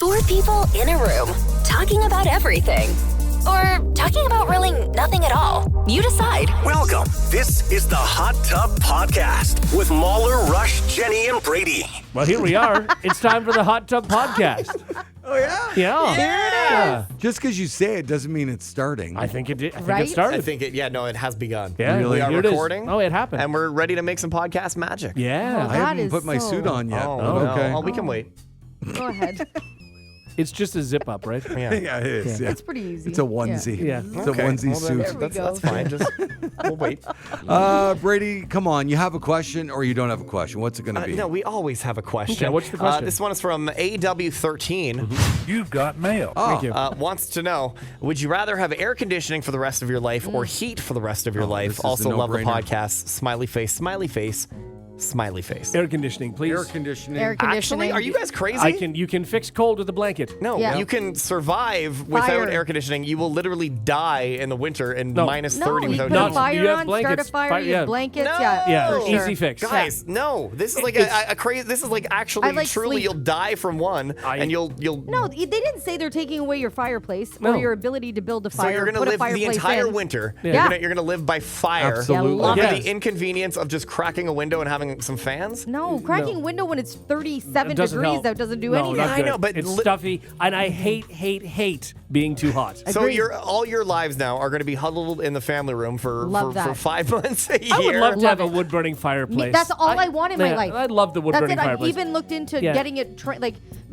Four people in a room talking about everything. Or talking about really nothing at all. You decide. Welcome. This is the Hot Tub Podcast with Mauler, Rush, Jenni, and Brady. Well, here we are. It's time for the Hot Tub Podcast. Oh, yeah? Yeah. Yeah. Just because you say it doesn't mean it's starting. I think it did. I think Right? it started. I think it has begun. Yeah, Really? We are here it is. recording. Oh, it happened. And we're ready to make some podcast magic. Yeah. I That haven't is put my so- suit on yet. Oh, but no. okay. Oh, we can wait. Go ahead. It's just a zip up, right? Yeah. Yeah, it is. Yeah. It's pretty easy. It's a onesie. Yeah. It's a onesie Well, then suit. we go. That's fine. Just we'll wait. Brady, come on. You have a question or you don't have a question? What's it going to be? No, we always have a question. Okay, what's the question? This one is from AW13. You've got mail. Thank you. Wants to know, would you rather have air conditioning for the rest of your life or heat for the rest of your this life? is Also a love the no-brainer. podcast. Smiley face, smiley face, smiley face. Air conditioning, please. Air conditioning. Air conditioning. Actually, are you guys crazy? You can fix cold with a blanket. No, Yeah. you can survive without Fire. air conditioning. You will literally die in the winter and No. minus No, 30 you without put a Not- heat. fire you have on, blankets. start a fire, you Yeah. have blankets. No. Yeah, Yeah, for sure. easy fix. Guys, no. This is like It's- a crazy. This is like actually I like truly sleep. you'll die from one, and you'll. No, they didn't say they're taking away your fireplace No. or your ability to build a So fire. you're gonna put a live the fireplace entire in. winter. Yeah. You're gonna live by fire. Absolutely. Yeah, Over Yes. the inconvenience of just cracking a window and having some fans. No, cracking window when it's 37 It doesn't degrees help. out doesn't do No, anything. not I good. know, but it's li- stuffy, and I hate being too hot. So Agreed. all your lives now are going to be huddled in the family room for Love that. 5 months a year. I would love to have a Love it. wood burning fireplace. That's all I want in my life. I'd love the wood That's burning it. I've fireplace. even looked into Yeah. getting it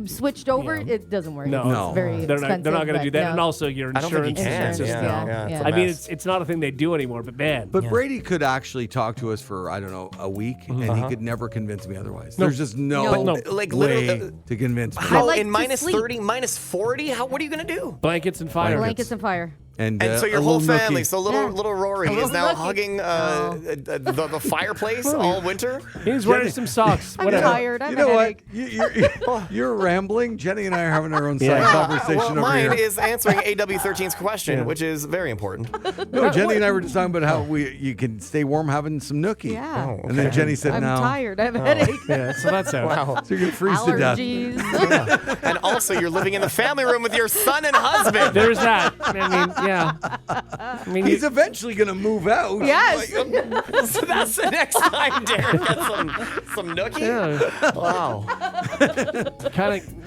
switched over. Yeah. It doesn't work. No. It's No. very They're expensive. not going to do but that, no. and also your I don't think you insurance. can. is just, Yeah, no. yeah, it's a I mean, mess. it's not a thing they do anymore, but man. But Brady could actually talk to us for, I don't know, a week, and he could never convince me otherwise. No. There's just no, No. No. Like, way literally, to convince me. How like in to minus sleep. 30, minus 40? What are you going to do? Blankets and fire. Blankets and fire. And And so a your whole little family, nookie. so little Yeah. little Rory A is little now nookie. hugging the fireplace all winter. He's wearing some socks. I'm Whatever. tired. I You have know a what? headache. You're rambling. Jenny and I are having our own side Yeah. conversation Well, over mine here. is answering AW13's question, Yeah. which is very important. No, Jenny and I were just talking about how you can stay warm having some nookie. Yeah. Oh, And then Jenny said, I'm no. tired. I have a headache. Yeah, so that's how. Wow. So you're going to freeze to death. Allergies. And also, you're living in the family room with your son and husband. There's that. I mean, yeah. I mean, He's eventually going to move out. Yes. So that's the next time Darren gets some nookie. yeah, Wow.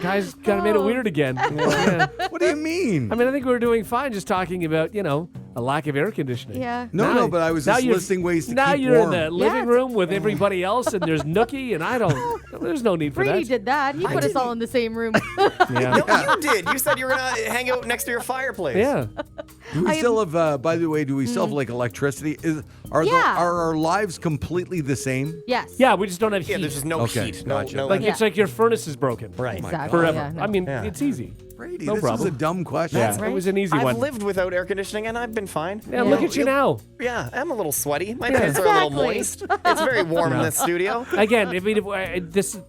guys kind of made it weird again. Yeah. What do you mean? I mean, I think we were doing fine just talking about, a lack of air conditioning. Yeah. No, but I was now just you're- listing ways to now keep you're warm. in the living it's- room with everybody else, and there's nookie, and there's no need for Brady that. did that. He put us all in the same room. Yeah. No, you did. You said you were going to hang out next to your fireplace. Yeah. Do we still have, by the way, do we still have like electricity? Are Yeah. our lives completely the same? Yes. Yeah, we just don't have heat. Yeah, there's just no Okay, heat. No, gotcha. no. like Yeah. it's like your furnace is broken. Right. Exactly. Forever. Yeah, no. I mean, Yeah. it's easy. Brady, No this problem. was a dumb question. Yeah, right. it was an easy I've one. lived without air conditioning and I've been fine. Yeah, look at you now. Yeah, I'm a little sweaty. My Yeah. pants are a little Exactly. moist. It's very warm in this studio. Again, I mean,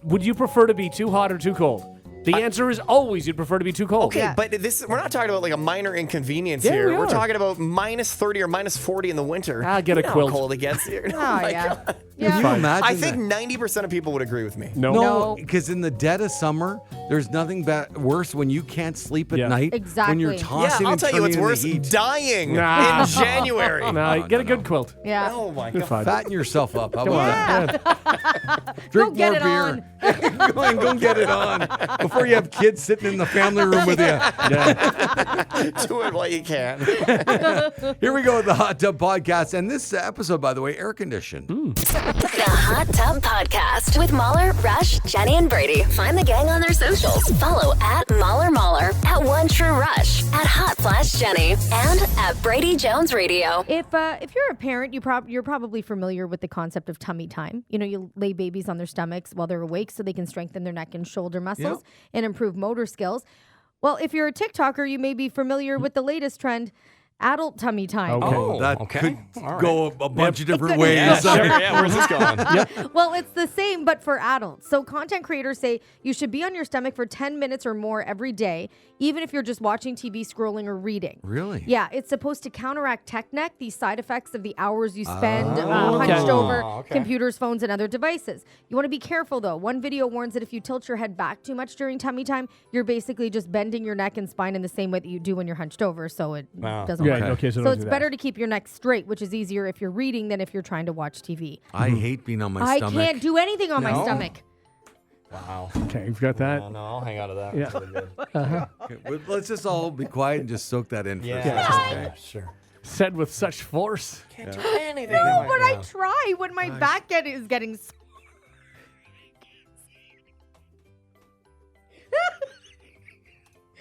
would you prefer to be too hot or too cold? The answer is always you'd prefer to be too cold. Okay, Yeah. but we're not talking about like a minor inconvenience Yeah, here. we We're are. talking about minus 30 or minus 40 in the winter. Get a You know quilt. How cold it gets here. Oh, my yeah. God. Can you imagine I think that? 90% of people would agree with me. No. No, because in the dead of summer, there's nothing worse when you can't sleep at Yeah. night. When you're Exactly. Yeah, tossing I'll and tell you what's turning in worse: the heat. dying Nah. in January. No, get a good quilt. Yeah. Oh my You're God. fine. Fatten yourself up. How Come about on. that? Yeah. Drink get more it beer. go and go get it on before you have kids sitting in the family room with you. Do it while you can. Here we go with the Hot Tub Podcast. And this episode, by the way, air conditioned. The Hot Tub Podcast with Mauler, Rush, Jenni, and Brady. Find the gang on their socials. Follow at Mauler, at One True Rush, at Hot Flash Jenni, and at Brady Jones Radio. If you're a parent, you're probably familiar with the concept of tummy time. You lay babies on their stomachs while they're awake so they can strengthen their neck and shoulder muscles and improve motor skills. Well, if you're a TikToker, you may be familiar with the latest trend. adult tummy time. Okay. Oh, That okay. could All right. go a bunch of different could- ways. Yeah, sure. Yeah, where's this going? Well, it's the same, but for adults. So content creators say you should be on your stomach for 10 minutes or more every day, even if you're just watching TV, scrolling, or reading. Really? Yeah, it's supposed to counteract tech neck, these side effects of the hours you spend okay. hunched over Okay. computers, phones, and other devices. You want to be careful, though. One video warns that if you tilt your head back too much during tummy time, you're basically just bending your neck and spine in the same way that you do when you're hunched over, so it doesn't Yeah, work. okay, so So don't it's do that. better to keep your neck straight, which is easier if you're reading than if you're trying to watch TV. I hate being on my I stomach. can't do anything on my No? stomach. Wow. Okay, you've got that. No, I'll hang out of that. Yeah. That's really good. Okay, well, let's just all be quiet and just soak that in for a second. Yeah, sure. Said with such force. Can't do anything. No, but I try when my back is getting sore.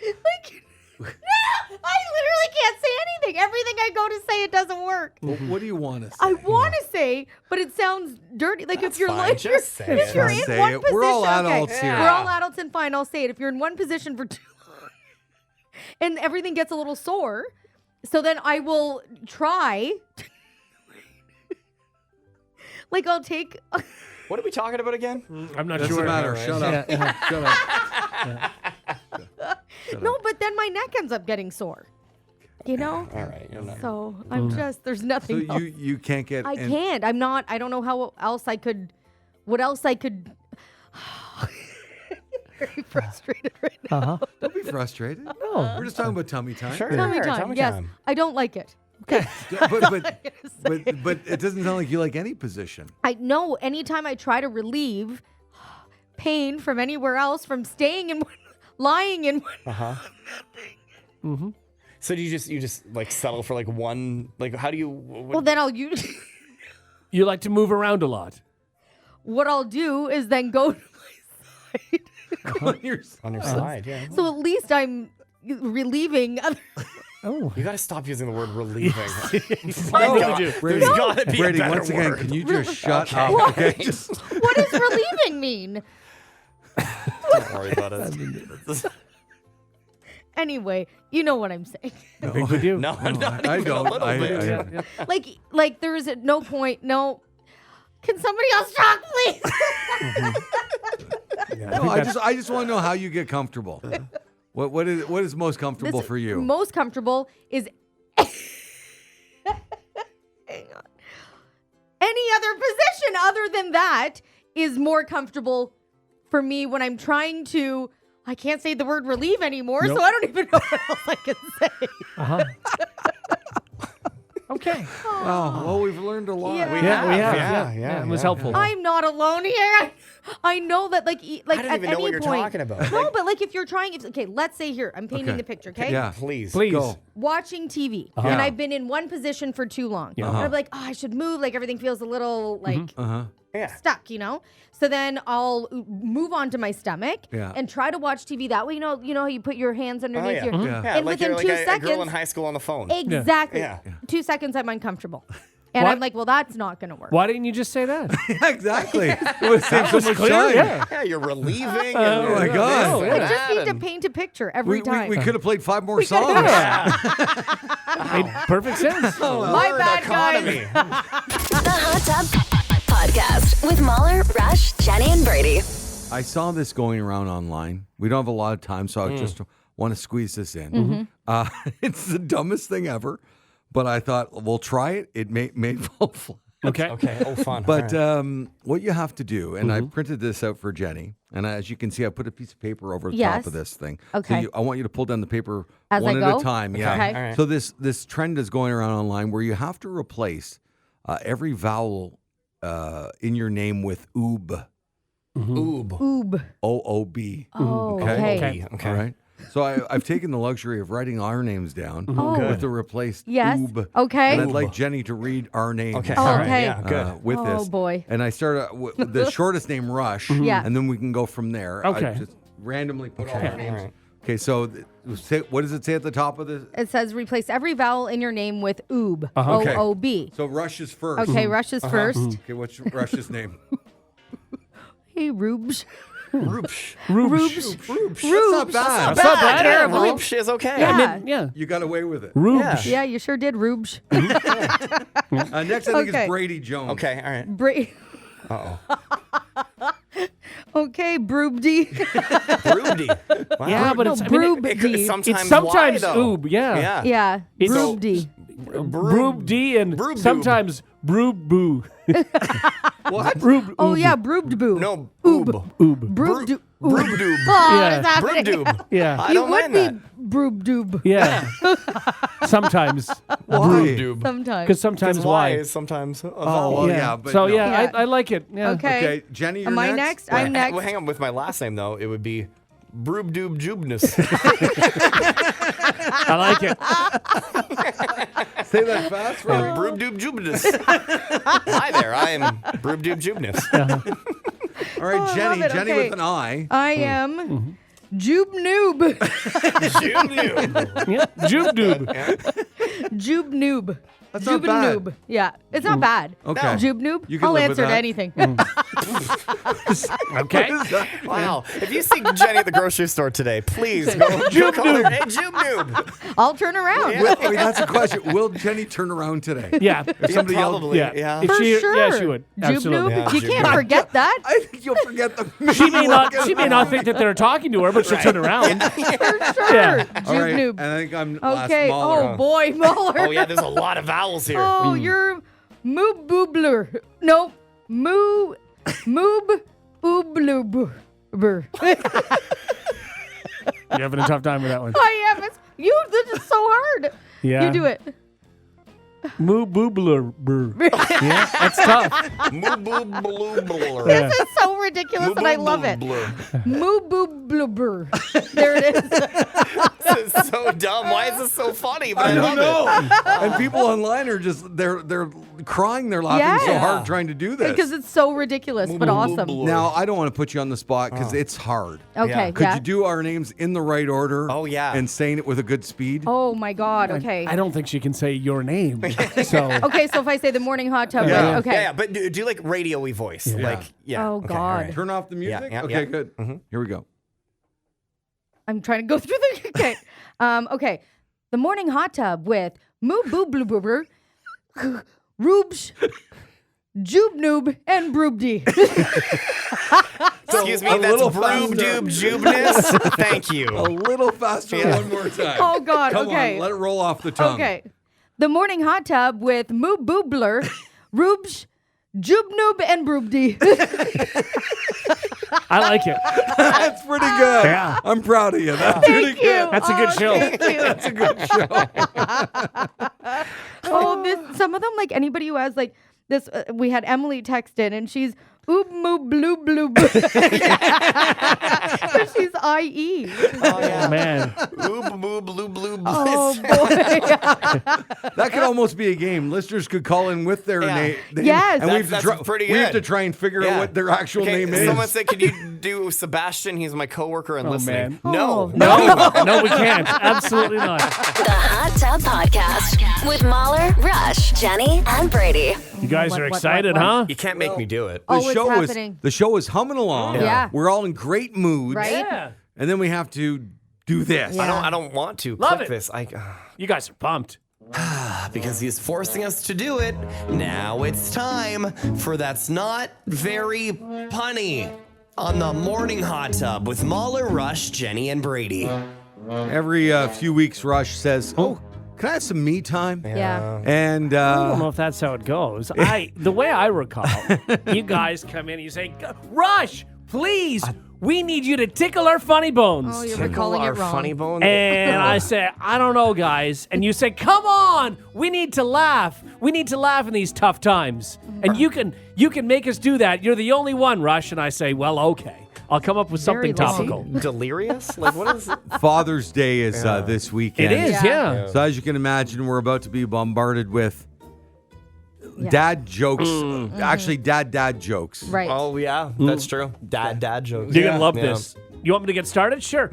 Like, I literally can't say anything. Everything I go to say, it doesn't work. Well, what do you want to say? I want to say, but it sounds dirty. Like if you're fine. like, Just say if it. you're Just in say one it. position, We're all okay, adults here. We're all adults and fine. I'll say it. If you're in one position for too long, and everything gets a little sore, so then I will try. Like I'll take. What are we talking about again? I'm not Doesn't sure. matter. Shut up. Shut up. No, but then my neck ends up getting sore. You know? All right. You're not. So I'm just, there's So nothing else. you can't get. I can't. I'm not, I don't know how else I could, what else I could. Very frustrated right now. Don't be frustrated. No, we're just talking about tummy time. Sure. Tummy time. Tummy Yes. time. I don't like it. But it doesn't sound like you like any position. I know anytime I try to relieve pain from anywhere else, from staying in one, lying in one. So do you just like settle for like one? Like how do you? Well, then I'll use. You like to move around a lot. What I'll do is then go to my side. On your on your side? Yeah. So at least I'm relieving other. Oh. You got to stop using the word relieving. Brady, There's got to be Brady, a better once again, word. can you just shut Okay. up? Okay, just What does relieving mean? Don't worry about it. Anyway, you know what I'm saying. I think we do. No, not I even don't. a little bit. Like there is no point. No. Can somebody else talk, please? Yeah, No, I just want to know how you get comfortable. What is most comfortable for you? Most comfortable is. Hang on. Any other position other than that is more comfortable for me when I'm trying to. I can't say the word relieve anymore, Nope. so I don't even know what else I can say. Okay. Oh, well, we've learned a lot. Yeah. We Yeah, we have. Yeah, Yeah, it was helpful. I'm not alone here. I know that, like I at don't even know any what you're point. talking about. No, but like if you're trying, okay, let's say here, I'm painting Okay. the picture, okay? Yeah. Please. Please. Go. Watching TV, and Yeah. I've been in one position for too long. Yeah. And I'm like, oh, I should move. Like everything feels a little like Yeah. stuck, you know? So then I'll move on to my stomach Yeah. and try to watch TV that way. You know how you put your hands Oh, underneath yeah. your Yeah. Yeah, and like within you're like 2 a girl in seconds. high school on the phone. Exactly. Yeah. 2 seconds I'm uncomfortable. And What? I'm like, well, that's not gonna work. Why didn't you just say that? Exactly. It would save so much clear, time. yeah. Yeah, you're relieving. Oh my God. I just need to paint a picture every time. We could have played 5 more could've- songs. Made perfect sense. My bad, economy. The Hot Tub Podcast with Mauler, Rush, Jenni, and Brady. I saw this going around online. We don't have a lot of time, so I just want to squeeze this in. It's the dumbest thing ever, but I thought we'll try it. It may fall flat. Okay. Okay. Oh, fun. But All right. what you have to do, and I printed this out for Jenny, and as you can see, I put a piece of paper over the Yes. top of this thing. Okay. So I want you to pull down the paper As one I at go? a time. Yeah. Okay. All right. So this trend is going around online where you have to replace every vowel in your name with oob. Oob. Oob. OOB. Oh, Okay. okay. Okay. All right. So I've taken the luxury of writing our names down with the replaced Yes. oob. Okay. And I'd like Jenny to read our names. Okay. Oh, All right. okay. Yeah. Good. With Oh, this. boy. And I started with the shortest name, Rush. Yeah. And then we can go from there. I Okay. just randomly put all Okay. our names. All right. Okay, so what does it say at the top of this? It says replace every vowel in your name with oob. Okay. OOB. So Rush is first. Okay, Rush is first. Okay, what's Rush's name? Hey, Rubes. Roopsh. Rubes. That's not bad. That's not bad. Terrible. Roopsh is okay. Yeah. I mean, yeah. You got away with it. Rubes. Yeah, you sure did, Rubes. Next, I think Okay. it's Brady Jones. Okay, all right. Okay, Broobdy. Broody. Wow. Yeah, but No, it's I mean, It could Broobdy. sometimes it's sometimes Y, though. oob. Yeah. Yeah. Yeah, It's- Broobdy. Broob D and Broob sometimes Broob Boo. What? Broob. Oh, oob. yeah, Broobd Boo. No, Oob. Oob. Broobd. Broobdoob. Oh, Yeah. what is happening? Broobdoob. Yeah. I You don't would mind be that. Broobdoob Yeah. Sometimes. Why? Broobdoob. sometimes. Because sometimes Because why? Y is sometimes a Oh, vowel. well, yeah. But so no. yeah, Yeah. I like it. Yeah. Okay. Okay, Jenny, you're Am I next? next? I'm next. Well, hang on. With my last name, though, it would be Broobdoob Jubness. I like it. Say that fast for me. Broobdoob Jubness. Hi there. I am Broobdoob Jubness. All right, Jenny. love it. Jenny Okay. with an I. I am Jube Noob. Jubnoob. Yeah. Joob doob. Jube Noob. That's not Jube bad. Noob. Yeah, it's not bad. Okay. Jube Noob. You can I'll live with answer to that. anything. Okay. Wow. If you see Jenny at the grocery store today, please go call her. Hey, Jubnoob. I'll turn around. Wait, that's a question. Will Jenny turn around today? Yeah. If somebody else, probably. Yeah. Yeah. If For she, sure. Yeah, she would. Jube Absolutely. Noob. Yeah, You Jube can't Noob. forget that. I think you'll forget the. She may not think that they're talking to her, but she'll turn around. For sure. Yeah. Jube All right, Noob. and I think I'm last Okay. Mauler. Oh boy, Mauler. Oh, yeah, there's a lot of vowels here. Oh, you're Moob Boobler. No, Moob Oobloober. You're having a tough time with that one. I am. This is so hard. Yeah. You do it. Moo boobler. Yeah, that's tough. Moo-boo-blue-blur. Yeah. This is so ridiculous and I love it. Moob Boobler. There it is. This is so dumb. Why is this so funny? But I, I don't love it. know. And people online are just they're crying. They're laughing so Yeah. hard trying to do this. Because it's so ridiculous, but awesome. Now I don't want to put you on the spot because it's hard. Okay. Could Yeah. you do our names in the right order? Oh, yeah. And saying it with a good speed? Oh my God. Okay. I don't think she can say your name. So Okay, so if I say the morning hot tub, Yeah. right? Okay. Yeah, but do like radio-y voice. Like, yeah. Oh, okay, God. all right. Turn off the music. yeah, okay, yeah. good. Here we go. I'm trying to go through the. Okay. Okay. The morning hot tub with Moo Boo Blue Boober, Rubes, Jube Noob, and Broobdy. Excuse me, A that's little Broobdoob Jubness. Thank you. A little faster Yeah. one more time. Oh, God, Come okay. on, let it roll off the tongue. Okay. The morning hot tub with Moo Boobler, Rubes, Jube Noob, and Broobdy. I like it. That's pretty good. Yeah. I'm proud of you. That's pretty Thank you. good. That's a good show. Thank you. That's a good show. Some of them, like anybody who has like this, we had Emily text in and she's oob moo blue blue. She's IE. Oh, yeah. Man. Oob, boo, blue, blue, blue. Oh boy. That could almost be a game. Listeners could call in with their Yeah. name. Yes. And we have, That's to try, pretty we have to good. try and figure Yeah. out what their actual Okay, name is. someone said, "Can you do Sebastian? He's my coworker and listening." man. No, No, we can't. Absolutely not. The Hot Tub Podcast with Mauler, Rush, Jenny, and Brady. You guys What, are what, excited, what? huh? you can't make me do it. Oh, it's happening. The show is humming along. Yeah. We're all in great moods. Right? Yeah. And then we have to do this. Yeah. I don't want to Love click it. this. You guys are pumped. Because he's forcing us to do it. Now it's time for That's Not Very Punny on the Morning Hot Tub with Mauler, Rush, Jenny, and Brady. Every few weeks, Rush says, "Oh, can I have some me time?" Yeah. And I don't know if that's how it goes. The way I recall, you guys come in and you say, Rush, please, we need you to tickle our funny bones. Oh, you're recalling it wrong. Funny bone. And I say, I don't know, guys. And you say, come on, we need to laugh. We need to laugh in these tough times. And you can make us do that. You're the only one, Rush. And I say, well, okay. I'll come up with Very something long. topical. Delirious? Like, what is it? Father's Day is this weekend. It is, Yeah. yeah. So as you can imagine, we're about to be bombarded with dad jokes. Actually, dad jokes. Right. Oh, yeah, that's true. Dad jokes. You're going to love Yeah. this. You want me to get started? Sure.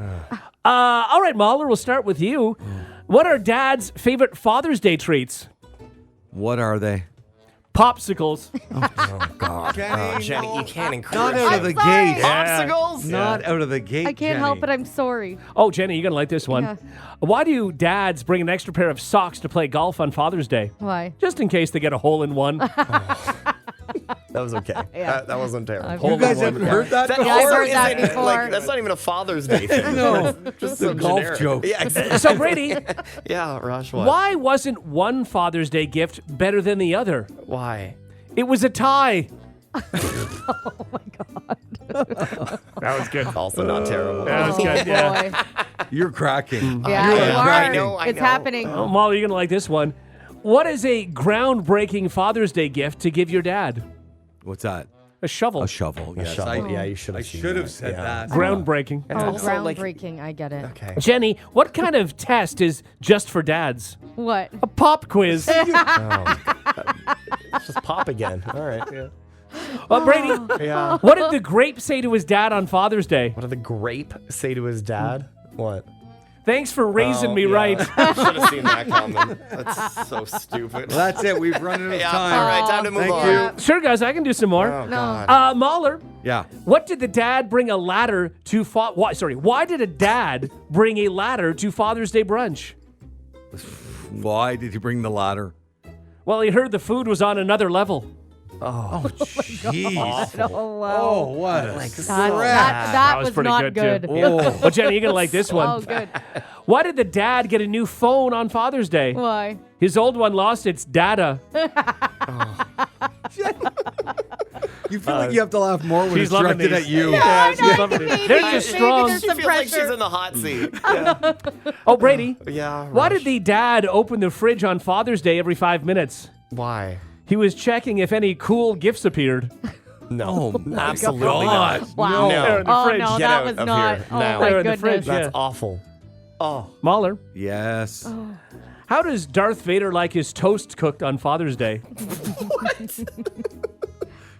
All right, Mauler, we'll start with you. What are Dad's favorite Father's Day treats? What are they? Popsicles. Jenny, you can't encourage Not out of the sorry. gate. popsicles. Not out of the gate. I can't help it. I'm sorry. Oh, Jenny, you're going to like this one. Yeah. Why do dads bring an extra pair of socks to play golf on Father's Day? Why? Just in case they get a hole in one. That was okay. That wasn't terrible. You guys haven't heard that before? I've heard that Isn't it? before. Like, that's not even a Father's Day thing. No, That's just a some golf generic. joke. Yeah, exactly. So, Brady, Yeah, Rush, what? why wasn't one Father's Day gift better than the other? Why? It was a tie. That was good. Also not terrible. That was good, yeah. Boy. You're cracking. Yeah, You you are are. cracking. I It's know. happening. Oh, Molly, you're going to like this one. What is a groundbreaking Father's Day gift to give your dad? What's that? A shovel. A shovel. Yes. shovel. Yeah, you should have I seen should have that. said Yeah. that. Groundbreaking. Oh, also like- groundbreaking. I get it. Okay. Jenny, what kind of test is just for dads? What? A pop quiz. It's just pop again. All right. Yeah. Brady, Yeah. what did the grape say to his dad on Father's Day? What did the grape say to his dad? What? Thanks for raising me right. Should have seen that coming. That's so stupid. Well, that's it. We've run out of Yeah, time. all right, time to move Thank on. you. Sure, guys, I can do some more. Oh, God. Mauler, Yeah. what did the dad bring a ladder to why did a dad bring a ladder to Father's Day brunch? Why did he bring the ladder? Well, he heard the food was on another level. Oh, jeez. Oh, wow. Oh, what a That was was pretty not good, good. too. Oh. Well, Jenny, you're going to like this one. Oh, good. Why did the dad get a new phone on Father's Day? Why? His old one lost its data. You feel like you have to laugh more when she's it's loving directed these. at you. Yeah, she's I loving know, it. maybe- They're just maybe strong. there's She some feels like she's pressure. in the hot seat. Yeah. Oh, Brady, Yeah. why Rush. did the dad open the fridge on Father's Day every 5 minutes? Why? He was checking if any cool gifts appeared. No. Oh, my Absolutely God. not. Wow. They're in the Oh, fridge. no, Get that out was of not. here. Oh, Now. my They're in the goodness. fridge, That's yeah. awful. Oh. Mahler, Yes. how does Darth Vader like his toast cooked on Father's Day?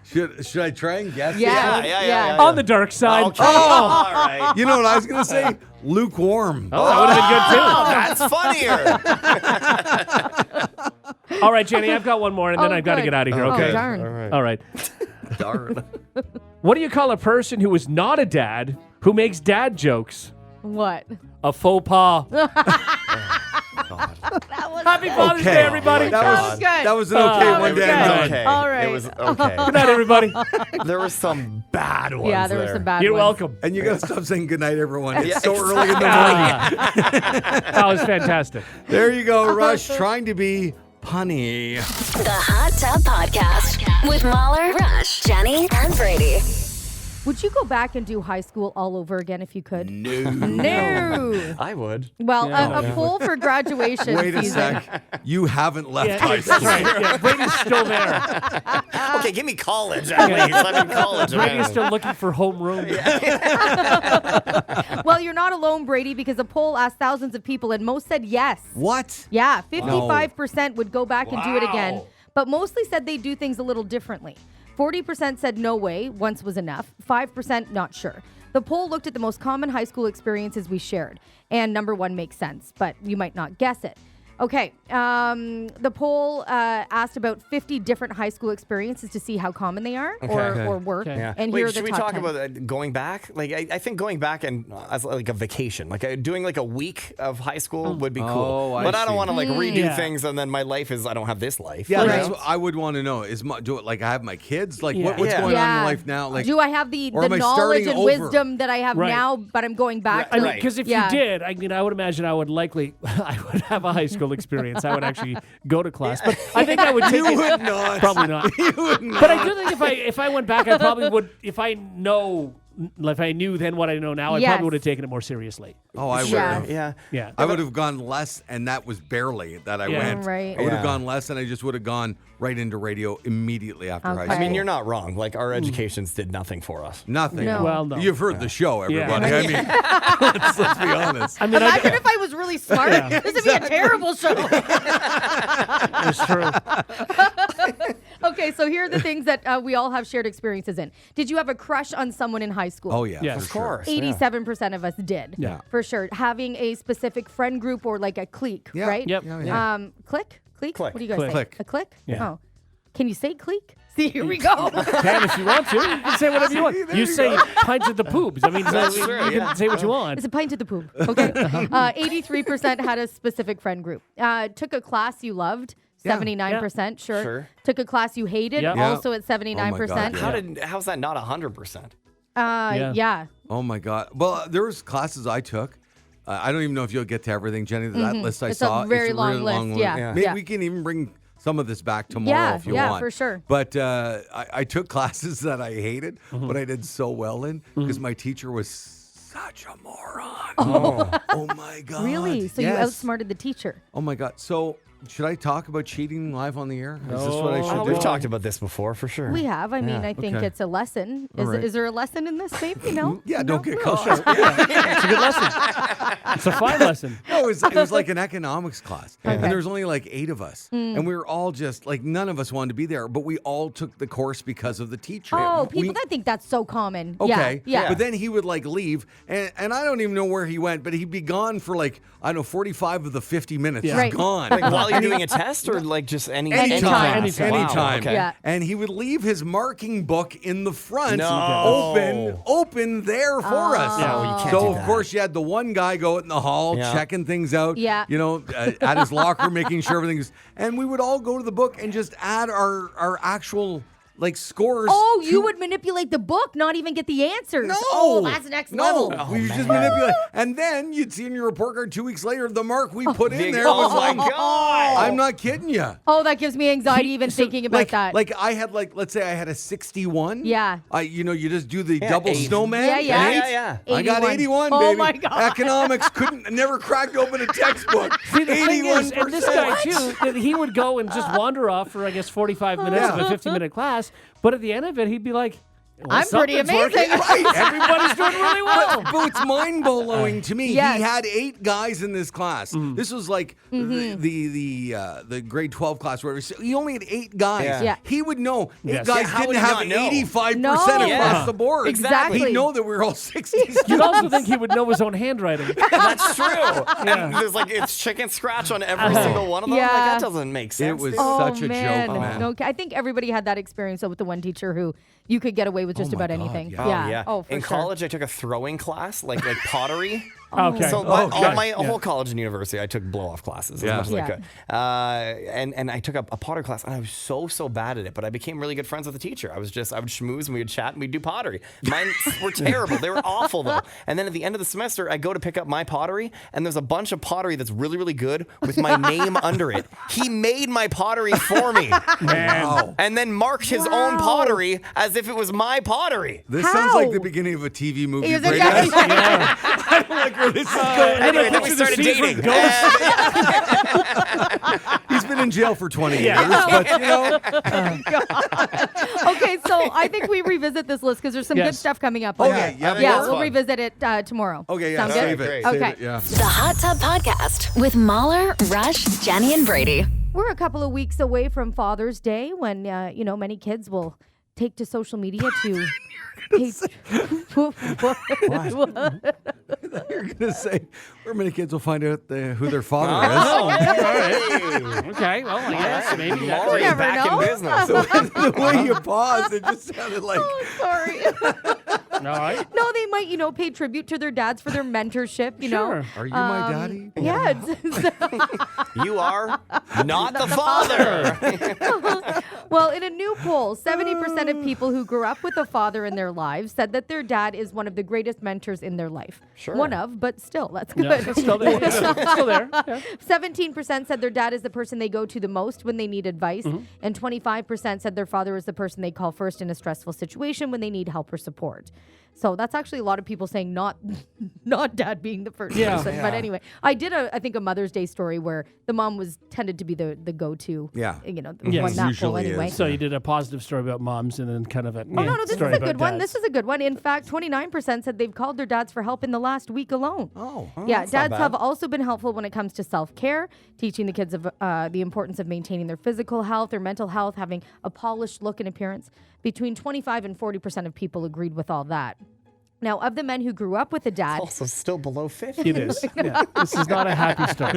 Should I try and guess? Yeah. On the dark side. Okay. All right. You know what I was going to say? Lukewarm. Oh, that would have been good, That's funnier. too. All right, Jenny, I've got one more, and then Oh, I've got to good. get out of here, Oh, okay? darn. All right. Darn. What do you call a person who is not a dad who makes dad jokes? What? A faux pas. Happy Father's Day, everybody. That was was good. That was an okay That one was to good. end on. Okay. All right. It was okay. Good night, everybody. There were some bad ones. Yeah, there were some bad You're ones. welcome. And you got to stop saying goodnight, everyone. It's Yeah, so early in the morning. That was fantastic. There you go, Rush, trying to be punny. The Hot Tub Podcast with Mauler, Rush, Jenny, and Brady. Would you go back and do high school all over again if you could? No. No. I would. Well, a poll for graduation Wait a season. sec. You haven't left high That's school. right. Yeah, Brady's still there. Okay, give me college at least. I'm in college. Brady's still looking for homeroom. Well, you're not alone, Brady, because a poll asked thousands of people and most said yes. What? Yeah, 55% would go back and do it again, but mostly said they'd do things a little differently. 40% said no way, once was enough. 5% not sure. The poll looked at the most common high school experiences we shared, and number one makes sense, but you might not guess it. Okay, the poll asked about 50 different high school experiences to see how common they are or were. Okay. Yeah. And Wait, here are the should we top talk 10. about going back? Like, I think going back and as like a vacation, like doing like a week of high school would be cool. Oh, I but I don't see. want to like redo Yeah. things and then my life is I don't have this life. Yeah, you that's know? what I would want to know. Do it like I have my kids? Like Yeah. what's Yeah. going on in life now? Like do I have the or am I knowledge starting and over? wisdom that I have Right. now, but I'm going back I to mean, because if Yeah. you did, I mean, I would imagine I would likely, I would have a high school experience. I would actually go to class, but I think I would take it. would not. Probably not. You would not. But I do think if I went back, I probably would. If I knew then what I know now, I Yes. probably would have taken it more seriously. Oh, I would Yeah. have. Yeah. Yeah. I would have gone less, and that was barely that I Yeah. went. Right. I would have Yeah. gone less, and I just would have gone right into radio immediately after high Okay. school. I mean, you're not wrong. Like our educations did nothing for us. Nothing. No. Well, no. You've heard the show, everybody. Yeah. I mean, let's be honest. I mean, Imagine if I was really smart. This would be a terrible show. it's true. Okay, so here are the things that we all have shared experiences in. Did you have a crush on someone in high school? Oh yeah, Yes. for Of sure. course. yeah. 87% of us did. Yeah. For sure. Having a specific friend group or like a clique, Yeah. right? Yep. Yeah. Clique? Clique? Clique. What do you guys Clique. say? Clique. A clique? Yeah. Oh. Can you say cleek? See, here we go. Can if you want to. You can say whatever you want. You say pint of the poobs. I mean, you can say what you want. It's a pint of the poop. Okay. 83% had a specific friend group. Took a class you loved. 79%, sure. Took a class you hated, also at 79%. How's that not 100%? Yeah. Oh my God. Well, there was classes I took. I don't even know if you'll get to everything, Jenny. That list I saw. It's a very long list. Yeah. Maybe we can even bring some of this back tomorrow if you want. Yeah, for sure. But I took classes that I hated, but I did so well in because my teacher was such a moron. Oh my God. Really? So you outsmarted the teacher. Oh my God. So should I talk about cheating live on the air? Is this what I should do? We've talked about this before, for sure. We have. I mean, I think it's a lesson. Is there a lesson in this, maybe? No? Yeah, don't get caught. It's a good lesson. It's a fine lesson. No, it was like an economics class. And there was only like 8 of us. And we were all just like, none of us wanted to be there, but we all took the course because of the teacher. Oh, people that think that's so common. Okay. Yeah. But then he would like leave, and I don't even know where he went, but he'd be gone for like, I don't know, 45 of the 50 minutes. Right. He's gone. Like while you're doing a test or like just anytime? Anytime. Wow, okay. Yeah. And he would leave his marking book in the front No. open there for us. Yeah, well, you can't so do of that. course you had the one guy go out in the hall checking things out. Yeah. You know, at his locker, making sure everything's. And we would all go to the book and just add our actual like scores. Oh, you would manipulate the book, not even get the answers. No. Oh, that's next level. We just manipulate. And then you'd see in your report card 2 weeks later, the mark we put in there was my like, God. I'm not kidding you. Oh, that gives me anxiety even thinking about that. Like I had let's say I had a 61. Yeah. You just do the double 80. snowman. Yeah. I got 81, Oh baby. my God. Economics never cracked open a textbook. See, the thing 81%. is, and this guy too, that he would go and just wander off for, I guess, 45 minutes of a 50-minute class. But at the end of it, he'd be like, well, I'm pretty something's amazing. working. Right. Everybody's doing really well. But it's mind-blowing to me. Yes. He had 8 guys in this class. This was like the grade 12 class where he only had 8 guys. Yeah. He would know 8 Yes. guys Yeah, how didn't would he have not know? 85% No. across Yeah. the board. Exactly. He'd know that we were all 60s. You'd also think he would know his own handwriting. That's true. And there's like, it's chicken scratch on every single one of them. Yeah. Like, that doesn't make sense. It was dude. such a joke, man. Okay. I think everybody had that experience though, with the one teacher who you could get away with just Oh my about God, anything. yeah. Oh, for In sure. college, I took a throwing class, like pottery. Okay. So Okay. my whole college and university, I took blow-off classes as much as I could. And I took a pottery class, and I was so bad at it. But I became really good friends with the teacher. I would schmooze, and we would chat, and we'd do pottery. Mine were terrible. They were awful, though. And then at the end of the semester, I go to pick up my pottery, and there's a bunch of pottery that's really, really good with my name under it. He made my pottery for me. Man. And then marked his own pottery as if it was my pottery. This sounds like How? the beginning of a TV movie. He was Brady. a- I don't like where this is going. Anyway, then we picture the started scene from dating. Ghost. He's been in jail for 20 years, Yeah. but you know. Okay, so I think we revisit this list because there's some good Yes. stuff coming up. Okay, yeah, yeah, that's we'll fun. revisit it tomorrow. Okay, yeah, Sound save good? it. Great. Save Okay. it, yeah. The Hot Tub Podcast with Mauler, Rush, Jenni, and Brady. We're a couple of weeks away from Father's Day when, many kids will take to social media to... You're gonna say where many kids will find out who their father Oh, all right. Okay, well, I guess maybe that's Maury's never back know. in business. is. The way you paused, it just sounded like. Sorry. all right. No, they might, pay tribute to their dads for their mentorship, you know. Sure. Are you my daddy? Yeah. You are not the father. Well, in a new poll, 70% of people who grew up with a father in their lives said that their dad is one of the greatest mentors in their life. Sure. One of, but still, that's good. No, it's still there. It's still there. Yeah. 17% said their dad is the person they go to the most when they need advice, and 25% said their father is the person they call first in a stressful situation when they need help or support. So that's actually a lot of people saying not dad being the first person. But anyway, I did I think a Mother's Day story where the mom tended to be the go-to. Yeah. The Yes. one that poll Usually anyway. is. So you did a positive story about moms and then kind of a Oh, no, this is story a good about one. dads. This is a good one. In fact, 29% said they've called their dads for help in the last week alone. Oh. Yeah, that's not dads bad. have also been helpful when it comes to self-care, teaching the kids of the importance of maintaining their physical health, their mental health, having a polished look and appearance. Between 25 and 40% of people agreed with all that. Now, of the men who grew up with a dad, Also still below 50. It is. Yeah. This is not a happy story.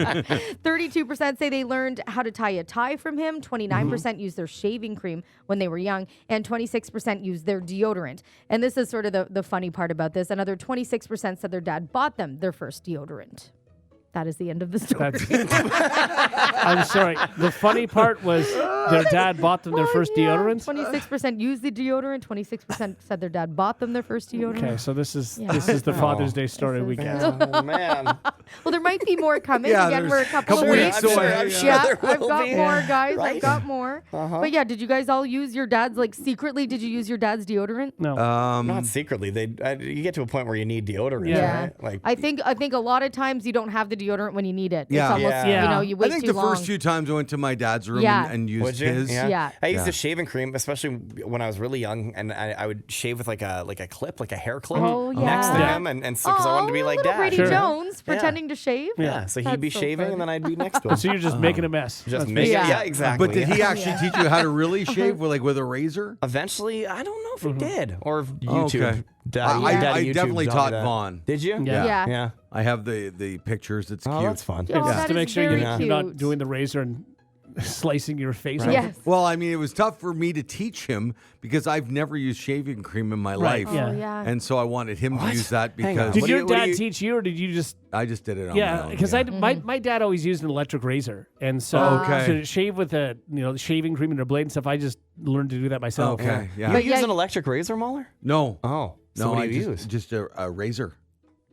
32% say they learned how to tie a tie from him. 29% used their shaving cream when they were young. And 26% used their deodorant. And this is sort of the funny part about this. Another 26% said their dad bought them their first deodorant. That is the end of the story. I'm sorry. The funny part was their dad bought them their first deodorant. 26% used the deodorant. 26% said their dad bought them their first deodorant. Okay, so this is the Father's Day story we get. Oh, man. Well, there might be more coming. Yeah, Again, there's we're a couple couple weeks. weeks away. I'm sure Yeah, there I've will got be. more, guys. Right? I've got more. But yeah, did you guys all use your dad's, like, secretly, did you use your dad's deodorant? No. Not secretly. You get to a point where you need deodorant, Yeah. right? Like, I think a lot of times you don't have the deodorant when you need it. Yeah. It's almost, Yeah. you know, you wait I think too the long. first few times I went to my dad's room Yeah. and used would you? his. Yeah. I used Yeah. a shaving cream, especially when I was really young, and I would shave with like a clip, like a hair clip Oh, next to yeah. him, and so because I wanted to be like little dad. Brady Sure. Jones pretending to shave. Yeah, so he'd be That's so shaving, fun. and then I'd be next to him. So you're just making a mess. Just That's make it. Yeah. Yeah, exactly. But did he actually teach you how to really shave with a razor? Eventually, I don't know if he did, or if YouTube. Okay. Daddy, I Daddy YouTube definitely taught taught me that. Vaughn. Did you? Yeah. Yeah. Yeah. I have the pictures. It's Oh, cute. that's fun. Oh, just that to make is sure very you're not cute. doing the razor and slicing your face. Right. off. Yes. Well, I mean, it was tough for me to teach him because I've never used shaving cream in my Right, life. yeah. Oh, yeah. And so I wanted him to What? use that Hang on. because Did What do your you- what do dad you- teach you, or did you just? I just did it on my Yeah, own. because my dad always used an electric razor, and so Okay. to shave with a shaving cream and a blade and stuff, I just learned to do that myself. Okay, yeah. You But use yeah, an electric razor, Mauler? No. Oh. So No, what I do you use? just a razor.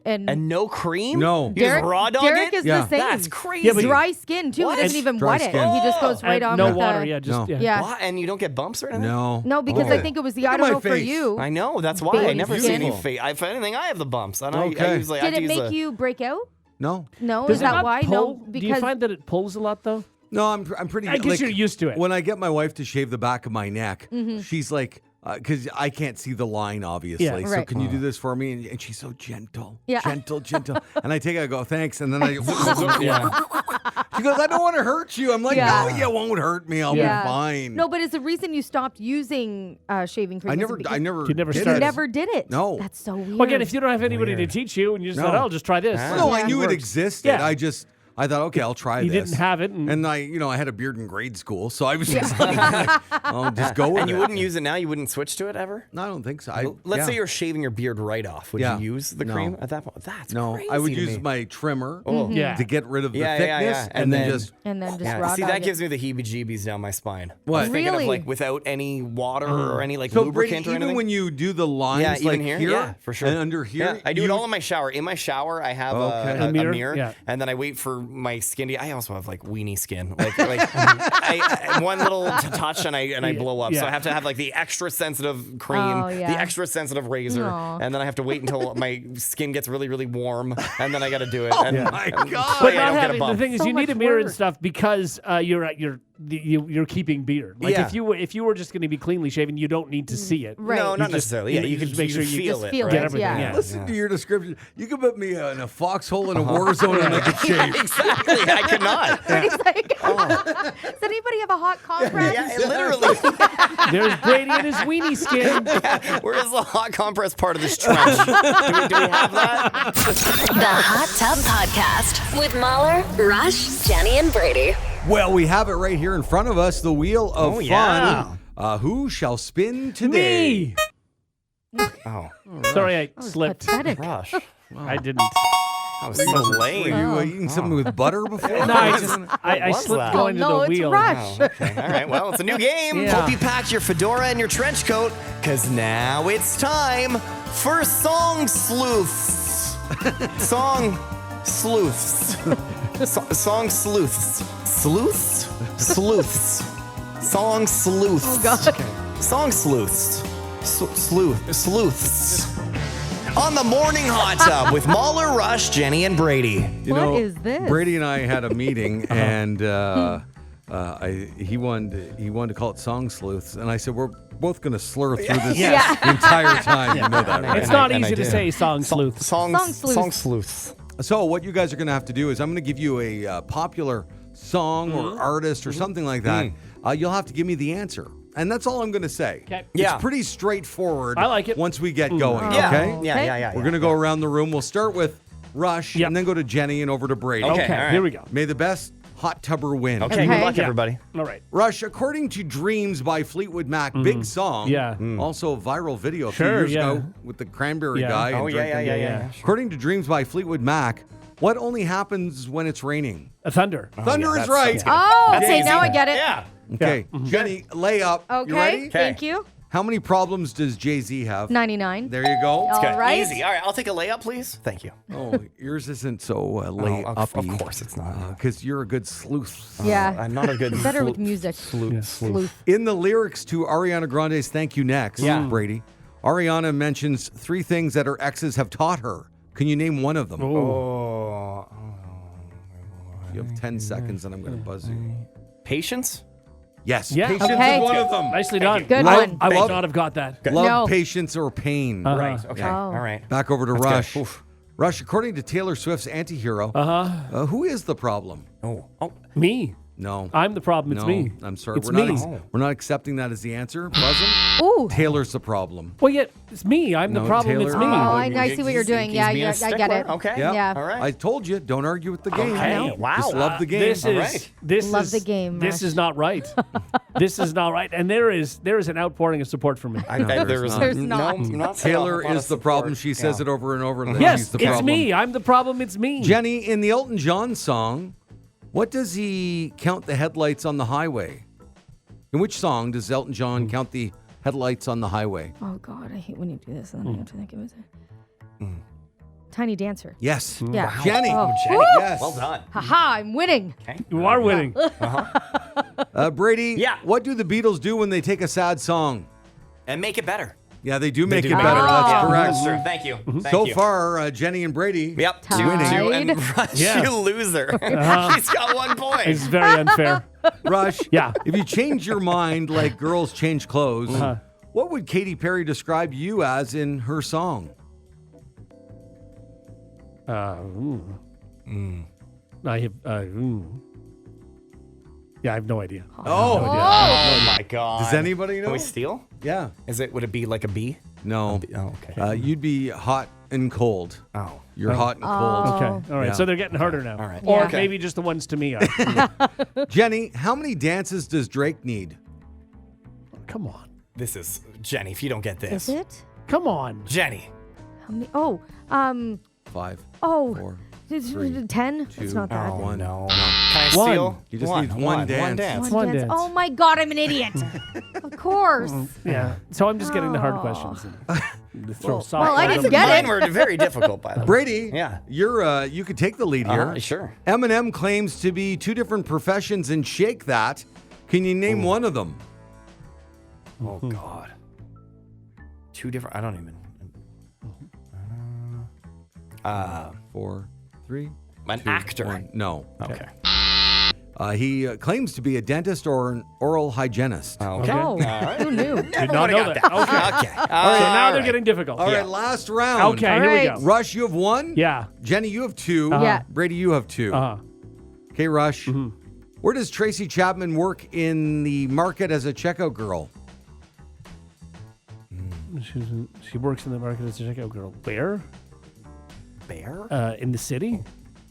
And no cream? No. You just raw dog Derek it? is Yeah. the same. That's crazy. Yeah, but- Dry skin too. What? He doesn't even Dry wet skin. it. He just goes right And on no with water. the, Yeah, just No. Yeah. What? And you don't get bumps or anything? No, because I think it was the, I at don't my know for face. you. I know. That's why. I Baby never skin. see any face. If anything, I have the bumps. And I Okay. usually I Did have to it use make the- you break out? No. No, Does is it that not why? pull? No, Do you because find that it pulls a lot though? No, I'm pretty. I guess you're used to it. When I get my wife to shave the back of my neck, she's like, because I can't see the line, obviously. Yeah. So Right. can you do this for me? And she's so gentle, Yeah. gentle. And I take it, I go, thanks. And then I, Yeah. she goes, I don't want to hurt you. I'm like, Yeah. no, you won't hurt me. I'll Yeah. be fine. No, but is the reason you stopped using shaving cream? I is it never because You never did started. you it. never did it. No. That's so weird. Well, again, if you don't have anybody to teach you, and you just No. thought, I'll just try this. No, I Yeah. knew it Works. existed. Yeah. I thought, okay, I'll try You this. didn't have it, and- I had a beard in grade school, so I was just like, I'll just go with And you it. wouldn't use it now? You wouldn't switch to it ever? No, I don't think so. Let's say you're shaving your beard right off. Would Yeah. you use the No. cream at that point? That's No, crazy I would to use me. my trimmer Yeah. to get rid of the Yeah, thickness, yeah, yeah. and then just and then just Yeah, raw see, dog that it. gives me the heebie-jeebies down my spine. What? I'm thinking Really? of like without any water or any like so Brady, lubricant or even anything. when you do the lines, yeah, like even here, yeah, for sure. and under here, yeah, I do it all in my shower. In my shower, I have Okay. a A mirror? mirror, Yeah. and then I wait for my skin to. I also have like weenie skin, like one little touch and I blow up. So Yeah. I have to have like the extra sensitive cream, Oh, yeah. the extra sensitive razor, Aw. and then I have to wait until my skin gets really, really warm, and then I got to do it. Oh and, my and God. But I not don't get a having, the bump. thing is, So you need a much mirror and work. stuff because you're keeping beard. Like Yeah. if you were just going to be cleanly shaven, you don't need to see it. Right. No, You not just- necessarily. Yeah, you can just make sure you feel just it. feel right? it, Get everything. yeah. Yeah. Listen to your description. You could put me in a foxhole in a war zone and I could shave. Exactly. I could not. He's like, does anybody have a hot compress? Yeah, literally. There's Brady and his weenie skin. Where is the hot compress part of this trench? do we have that? The Hot Tub Podcast with Mauler, Rush, Jenny, and Brady. Well, we have it right here in front of us, the wheel of Oh, fun. yeah. Who shall spin today? Me. Oh, Sorry, I slipped. Pathetic. gosh. I didn't. That was so Were lame. you eating something with butter before? No, I was slipped that? going Oh, no, to the it's wheel. Rush. Oh, okay. All right. Well, it's a new game. Yeah. Hope you packed your fedora and your trench coat, because now it's time for Song Sleuths. Song Sleuths. Song Sleuths. Sleuths? Sleuths. Song Sleuths. Oh, God. Song Sleuths. Sleuths. On the Morning Hot Tub with Mauler, Rush, Jenny, and Brady. You What know, is this? Brady and I had a meeting, and he wanted to call it Song Sleuths, and I said we're both going to slur through this Yeah. the entire time. You know that, right? It's not And I easy to did. say song sleuth. Song Sleuths. Song Sleuths. So what you guys are going to have to do is I'm going to give you a popular song or artist or something like that. You'll have to give me the answer. And that's all I'm going to say. Okay. Yeah. It's pretty straightforward. I like it. Once we get going, Yeah. okay? Yeah. We're going to go around the room. We'll start with Rush Yep. and then go to Jenny and over to Brady. Okay. Okay, all right. here we go. May the best hot tubber win. Okay, Okay. good luck, Yeah. everybody. All right. Rush, according to Dreams by Fleetwood Mac, big song. Yeah. Also a viral video a few Sure, years yeah. ago with the cranberry Yeah. guy. Oh, and yeah. drinking. yeah. According to Dreams by Fleetwood Mac, what only happens when it's raining? A thunder. Thunder is right. Oh, okay, easy. now I get it. Yeah. Okay, Jenny, lay up. Okay, You ready? thank you. How many problems does Jay-Z have? 99. There you go. All Okay, right. easy. All right, I'll take a layup, please. Thank you. Oh, yours isn't so lay of uppy. course it's not. Because you're a good sleuth. Yeah. I'm not a good Better with music. Sleuth. In the lyrics to Ariana Grande's Thank You Next, Brady, Ariana mentions 3 things that her exes have taught her. Can you name one of them? Oh. You have 10 seconds and I'm going to buzz you. Patience? Yes, Yeah. patience Okay. is one of them. Nicely done. Good Love- one. I would Love- not have got that. Love, No. patience, or pain. Right. Okay. Oh. All right. Back over to That's Rush. good. Oof. Rush, according to Taylor Swift's Antihero, who is the problem? Oh. Me. No. I'm the problem. It's no, me. I'm sorry. It's we're me. Not we're not accepting that as the answer. Buzz him. Ooh. Taylor's the problem. Well, yet it's me. I'm No, the problem. Taylor- It's me. Oh, I see what you're doing. He's Yeah, being a I get it. stickler. Okay. Yeah. Yeah. All right. I told you, don't argue with the game. Okay. Wow. Just love the game. This All is right. this Love is the game, This Rush. is not right. This is not right. And there is an outpouring of support from me. I bet there's there's not. There's no, not. I'm not saying Taylor a lot is of the problem. support. She says it over and over. That she's Yes, the it's problem. me. I'm the problem. It's me. Jenny, in the Elton John song, what does he count the headlights on the highway? In which song does Elton John count the headlights on the highway? Oh, God, I hate when you do this. And then I have to think it was Tiny Dancer. Yes. Yeah. Jenny. Oh. Jenny. Woo! Yes. Well done. Haha, I'm winning. You are winning. Brady, Yeah. what do the Beatles do when they take a sad song? And make it better. Yeah, they do make do it make better. it That's Yeah, correct. That's true. Thank you. Thank So you. far, Jenny and Brady. Yep. Tied. 2 and Rush, Yeah. you loser. He's got 1 point. It's very unfair. Rush, Yeah. if you change your mind like girls change clothes, what would Katy Perry describe you as in her song? I have. Yeah, I have no idea. Oh, Oh my God. does anybody know? Can we steal? Yeah. Would it be like a B? No. Oh, okay. You'd be hot and cold. Oh. You're hot and cold. Okay. All right. Yeah. So they're getting harder now. All right. Or Yeah. Okay. maybe just the ones to me. Are. Jenny, how many dances does Drake need? Come on. This is Jenny. If you don't get this, Is it? Come on. Jenny. How many? Oh, 5, oh, 4. 10? It's not that. Oh One. no. Can I One. steal? He just needs one dance. One dance. One dance. Oh my God, I'm an idiot. Of course. Yeah. So I'm just getting the hard questions. And throw softballs well, I didn't over get the- it. Mine were very difficult, by the way. Brady, Yeah. you're you could take the lead here. Sure. Eminem claims to be 2 different professions in Shake That. Can you name one of them? Oh God. 2 different. I don't even. 4, 3. An 2, actor. 1. No. Okay. He claims to be a dentist or an oral hygienist. Okay. Oh, who knew? Did not know that. Okay. Okay. So now they're getting difficult. All right, last round. Okay, All here we right. go. Rush, you have 1. Yeah. Jenny, you have 2. Yeah. Brady, you have 2. Uh-huh. Okay, Rush. Where does Tracy Chapman work in the market as a checkout girl? She works in the market as a checkout girl. Where? Bear? In the city?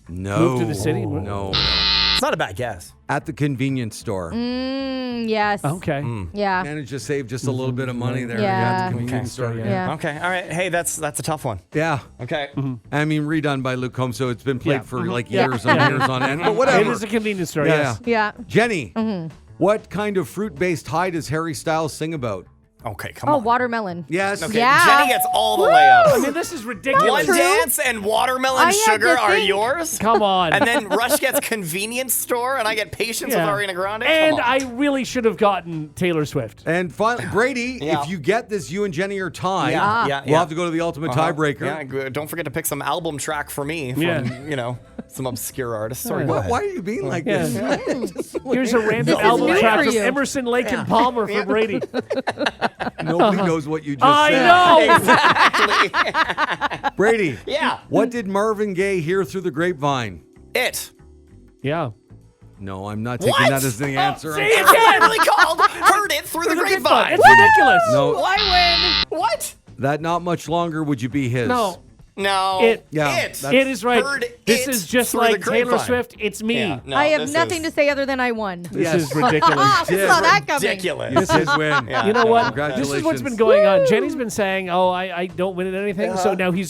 No. Move to the city? No. It's not a bad guess. At the convenience store. Yes. Okay. Yeah. Managed to save just a little bit of money there. Yeah. At the convenience store. Yeah. Okay. All right. Hey, that's a tough one. Yeah. Okay. I mean, redone by Luke Combs, so it's been played Yeah. for like Yeah. years on years on end. But It whatever. is a convenience store, Yeah, yes. Yeah. Jenny, what kind of fruit-based high does Harry Styles sing about? Okay. Come Oh, on. watermelon. Yes. Okay. Yeah. Jenny gets all the I layups. mean, this is ridiculous. One true. dance and watermelon I had sugar to are think. yours. Come on. And then Rush gets convenience store, and I get patience Yeah. with Ariana Grande. And Come on. I really should have gotten Taylor Swift. And finally, Brady, Yeah. if you get this, you and Jenny are tied. Yeah. We'll have to go to the ultimate tiebreaker. Yeah. Don't forget to pick some album track for me from Yeah. some obscure artists. Sorry. Go What, ahead. why are you being like Yeah. this? Here's a random This is album new track for from you. Emerson, Lake and Palmer for Brady. Nobody knows what you just I said. know. Exactly. Brady, Yeah. what did Marvin Gaye hear through the grapevine? It. Yeah. No, I'm not taking that as the answer. See, It's literally called Heard It Through the Grapevine. It's ridiculous. No, I win. What? that not much longer would you be his. No. No. Yeah, It. that's- It is right. Heard This it is just through like the Taylor grapevine. Swift. It's me. Yeah, no, I have this nothing is to say other than I won. This is ridiculous. I saw that coming. ridiculous. You did win. Yeah. You know what? Congratulations. This is what's been going on. Jenny's been saying, "Oh, I don't win at anything," so now he's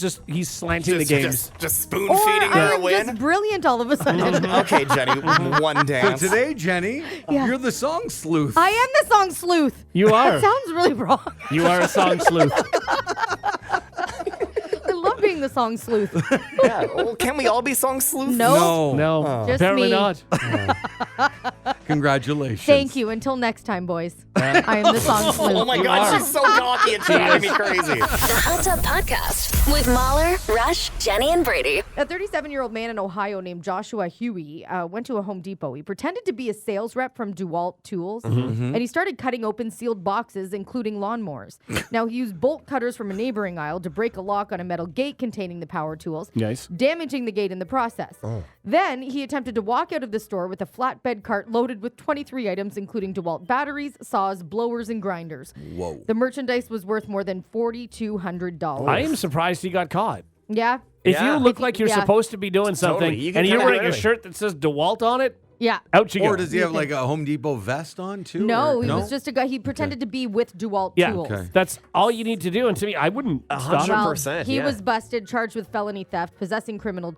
slanting the games. Just spoon Or feeding her a I'm win. just brilliant all of a sudden. Okay, Jenny, one So dance. today, Jenny, Yeah. you're the song sleuth. I am the song sleuth. You are. That sounds really wrong. You are a song sleuth. I love being the song sleuth. Yeah. Well, can we all be song sleuths? No. No, Just apparently me. not. Congratulations. Thank you. Until next time, boys. I am the song sleuth. Oh my God, she's so cocky. It's driving me crazy. The Hot Tub Podcast with Mauler, Rush, Jenny, and Brady. A 37-year-old man in Ohio named Joshua Huey went to a Home Depot. He pretended to be a sales rep from DeWalt Tools, and he started cutting open sealed boxes, including lawnmowers. Now, he used bolt cutters from a neighboring aisle to break a lock on a metal gate containing the power tools, Nice. damaging the gate in the process. Then, he attempted to walk out of the store with a flatbed cart loaded with 23 items, including DeWalt batteries, saws, blowers, and grinders. Whoa. The merchandise was worth more than $4,200. I am surprised he got caught. Yeah? If Yeah. you look like you're Yeah. supposed to be doing something, Totally. You can and you're kinda wearing do a anything. shirt that says DeWalt on it, Yeah. out you Or go. does he have like a Home Depot vest on too? No, or- he was just a guy. He pretended to be with DeWalt Yeah, Tools. Okay. that's all you need to do. And to me, I wouldn't stop. 100%. He yeah. was busted, charged with felony theft, possessing criminal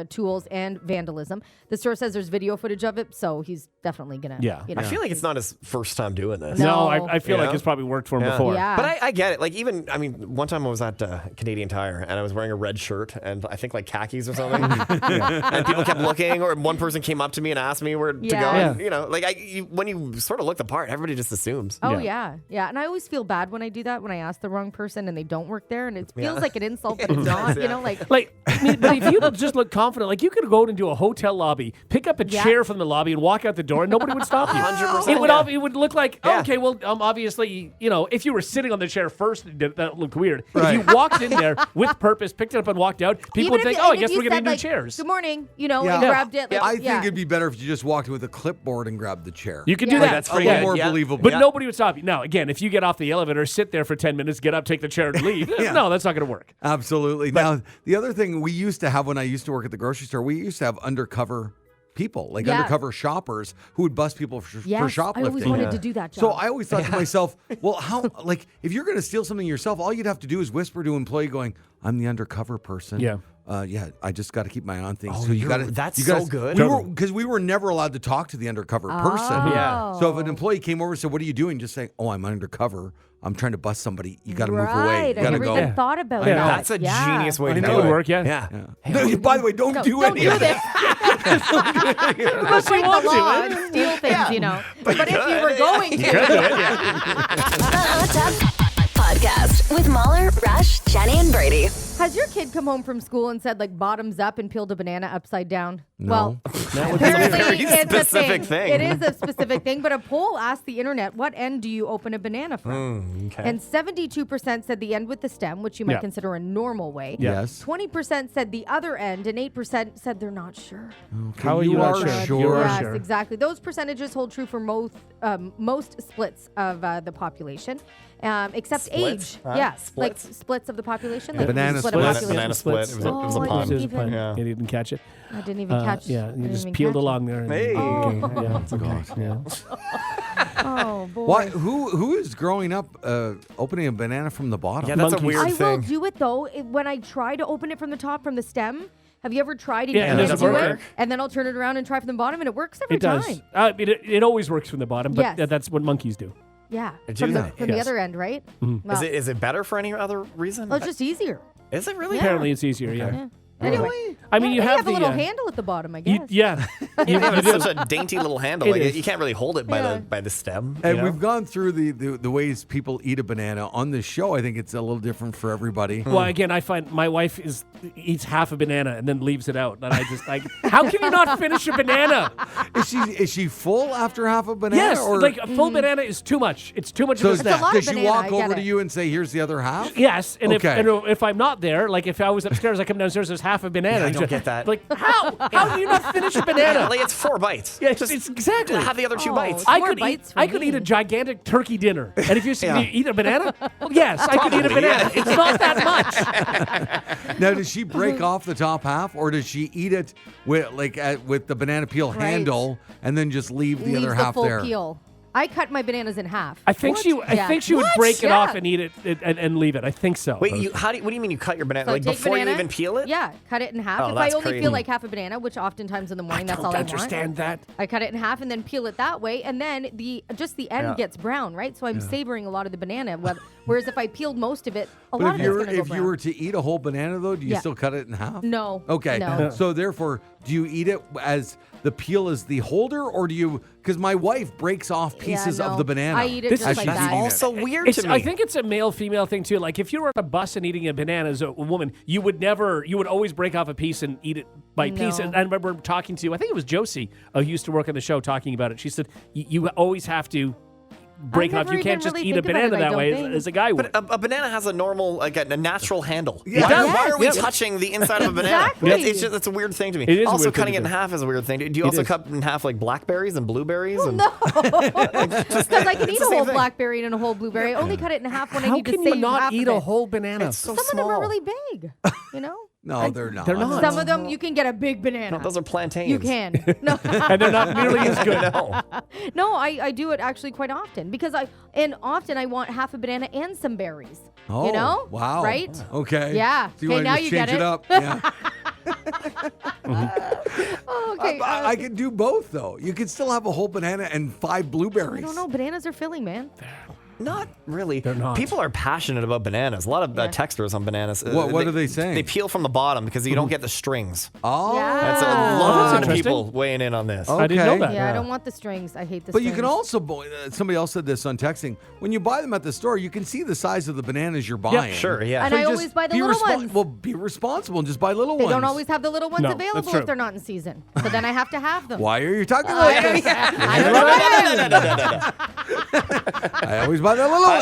tools, and vandalism. The store says there's video footage of it, so he's definitely gonna. Yeah. You know. I feel like it's not his first time doing this. No, No. I feel You like know? it's probably worked for him Yeah. before. Yeah. But I get it. Like, even, I mean, one time I was at Canadian Tire and I was wearing a red shirt and I think like khakis or something. And people kept looking, or one person came up to me and asked me where to go. Yeah. And, you know, like, when you sort of look the part, everybody just assumes. Oh Yeah. yeah. And I always feel bad when I do that, when I ask the wrong person and they don't work there, and it feels Yeah. like an insult, but it's not. You know, like. Like, I mean, but if you just look confident, like you could go into a hotel lobby, pick up a Yeah. chair from the lobby, and walk out the door, and nobody would stop you. 100%, It would, yeah. it would look like, Yeah. okay, well, obviously, you know, if you were sitting on the chair first, that looked weird. Right. If you walked in there with purpose, picked it up, and walked out, people Even would if think, you- oh, I and if guess you we're getting said, new like, chairs. Good morning, you know, Yeah. and Yeah. grabbed it. Like, I think yeah. it'd be better if you just walked in with a clipboard and grabbed the chair. You could Yeah. do that. That's a pretty little good. more Yeah. believable. But Yeah. nobody would stop you. Now, again, if you get off the elevator, sit there for 10 minutes, get up, take the chair, and leave. No, that's not going to work. Absolutely. Now, the other thing we used to have when I used to work at the grocery store, we used to have undercover people, like Yeah. undercover shoppers who would bust people for Yes, I shoplifting. always wanted to do that job. So I always thought to myself, well, how, like, if you're going to steal something yourself, all you'd have to do is whisper to an employee going, I'm the undercover person. Yeah. I just got to keep my eye on things. Oh, so you got to. that's so good. Because we were never allowed to talk to the undercover person. Yeah. So if an employee came over and said, "What are you doing?" Just saying, "Oh, I'm undercover. I'm trying to bust somebody. You got to move away. Right. You I got to never go." even thought about Yeah. that. That's a genius way to That do would it. work, yeah. Yeah. No, by the way, don't No, do don't any do of this. Unless you Break the want law to. and steal things, you know. But if you could. were going to, The Hot Tub Podcast with Mauler, Rush, Jenny, and Brady. has your kid come home from school and said like bottoms up and peeled a banana upside down? No. Well, Very apparently it's a specific thing. It is a specific thing, but a poll asked the internet, what end do you open a banana from? Okay. And 72% said the end with the stem, which you might Yeah. consider a normal way. Yes. 20% said the other end, and 8% said they're not sure. How are you not are sure? You are Yes, sure. exactly. Those percentages hold true for most splits of the population, except Splits? age. Huh? Yeah, Splits? like splits of the population. Like Banana split of splits. population. Banana split. It was a Oh, I pun. didn't even- Yeah. You didn't catch it. I didn't even catch. Yeah, I you didn't just even peeled catch it. along there. And, Hey. Yeah, it's okay. Yeah. Oh boy. What? Who is growing up opening a banana from the bottom? Yeah, that's Monkeys. a weird I thing. will do it though when I try to open it from the top, from the stem. Have you ever tried and Yeah, you and can't does do it it? work? And then I'll turn it around and try from the bottom, and it works every It does. time. It always works from the bottom, but Yes. that's what monkeys do. Yeah, Did from, you the, know? from the Yes. other end, right? Well, Is it better for any other reason? well, it's just easier. Is it really? Apparently, it's easier. Yeah. Yeah. Anyway, I mean, yeah, you they have a the little handle at the bottom, I guess. yeah. You Yeah, but do. it's such a dainty little handle. It Like, is. you can't really hold it by Yeah. the stem. And you know? we've gone through the ways people eat a banana on this show. I think it's a little different for everybody. Well, again, I find my wife eats half a banana and then leaves it out, and I just like, how can you not finish a banana? Is she full after half a banana? Yes, or like a full banana is too much. It's too much so of a snack. a lot does of she banana, I walk get over to it. you and say, "Here's the other half"? Yes, and Okay. if I'm not there, like if I was upstairs, I come downstairs, there's half a banana. Yeah, I And don't she- get that. Like how? How do you not finish a banana? like it's 4 bites. Yeah, Just it's exactly. have the other 2 bites. I More could bites eat. for I could me. eat a gigantic turkey dinner, and if you Yeah. eat a banana, well, yes, I could eat a banana. It's not that much. Now, does she break off the top half, or does she eat it with the banana peel Right. handle and then just leave the Leaves other the half full there? peel. I cut my bananas in half. I think she would What? break it Yeah. off and eat it and leave it. I think so. Wait, what do you mean you cut your banana? So Like take before banana, you even peel it? Yeah, cut it in half. Oh, If I that's only crazy. peel like half a banana, which oftentimes in the morning that's all I want. understand that. I cut it in half and then peel it that way, and then the end Yeah. gets brown, right? So I'm savoring a lot of the banana. Whereas if I peeled most of it, a But lot of it's going to go if brown. you were to eat a whole banana, though, do you Yeah. still cut it in half? No. Okay. No. So therefore, do you eat it as the peel is the holder, or do you? Because my wife breaks off pieces no. of the banana. I eat it This just is like she's that. eating it. Also weird It's, to me. I think it's a male-female thing too. Like if you were on a bus and eating a banana as a woman, you would always break off a piece and eat it by piece. No. And I remember talking to, I think it was Josie, who used to work on the show, talking about it. She said you always have to break off. never You can't even just really eat a think about banana it, I that don't way think. as a guy would. But a banana has a normal, like a natural handle. Yeah. Why, It does. why are we Yes. touching the inside of a banana? Exactly. It's a weird thing to me. It is a Also, weird thing cutting to it in do. half is a weird thing. Do you also is. cut in half like blackberries and blueberries? and No, because I can eat the a same whole thing. blackberry and a whole blueberry. I only cut it in half when I How need to can save you not half eat of a it. whole banana? It's so Some small. of them are really big, you know. No, they're not. They're not. Some of them you can get a big banana. No, those are plantains. You can. No, And they're not nearly as good. no, I do it actually quite often because often I want half a banana and some berries. Oh, you know? wow. Right? Okay. Yeah. So you Okay, want to now just you change get it. up? Yeah. Oh, okay. I can do both, though. You can still have a whole banana and 5 I blueberries. don't know. Bananas are filling, man. Not really. They're not. People are passionate about bananas. A lot of texters on bananas. What are they saying? They peel from the bottom because you don't get the strings. Oh. Yeah. That's a Oh, lot that's of interesting. people weighing in on this. I didn't know Okay. that. Yeah, I don't want the strings. I hate the But strings. you can also, somebody else said this on texting, when you buy them at the store, you can see the size of the bananas you're buying. Sure, yeah. And So I you always just buy the be little ones. Well, be responsible and just buy little They ones. don't always have the little ones No, that's available true. if they're not in season. So then I have to have them. Why are you talking like this? I don't know. I always buy the little ones.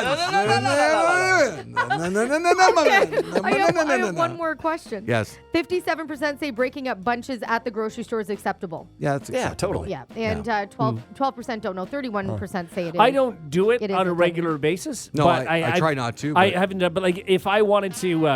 I have one more question. Yes. 57% say breaking up bunches at the grocery store is acceptable. Yeah, that's Yeah, acceptable. totally. Yeah, and 12% don't know. 31% say it is. I don't do it It on a isn't regular basis. No, but I try not to, I but- haven't done, but like if I wanted to,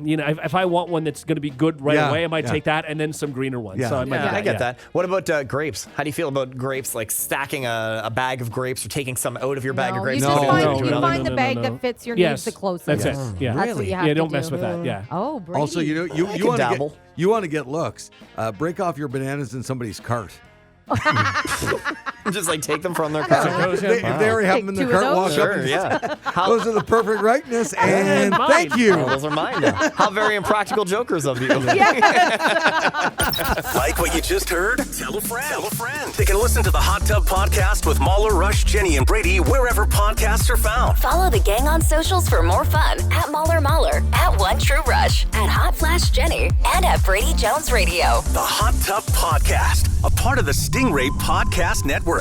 if I want one that's going to be good right Yeah, away, I might yeah. take that and then some greener ones. Yeah. So I might Yeah, do I get yeah. that. What about grapes? How do you feel about grapes? Like stacking a bag of grapes or taking some out of your bag of No, grapes? you No, just and putting it find, into you another? find the bag that fits your Yes, needs the closest. that's it. Yeah, That's what you have yeah. to Don't do. mess with that. Yeah. Oh, Brady. Also, you I you could want to dabble. get looks. Break off your bananas in somebody's cart. Just like take them from their That's car. what goes, If yeah. they already have Take them in the two of cart, walk those? up Sure, and yeah. those are the perfect rightness, and Mine. thank you. Oh, those are mine now. How very impractical jokers of you. Like what you just heard? Tell a friend. Tell a friend. They can listen to the Hot Tub Podcast with Mauler, Rush, Jenni, and Brady wherever podcasts are found. Follow the gang on socials for more fun at Mauler, at One True Rush, at Hot Flash Jenni, and at Brady Jones Radio. The Hot Tub Podcast, a part of the Stingray Podcast Network.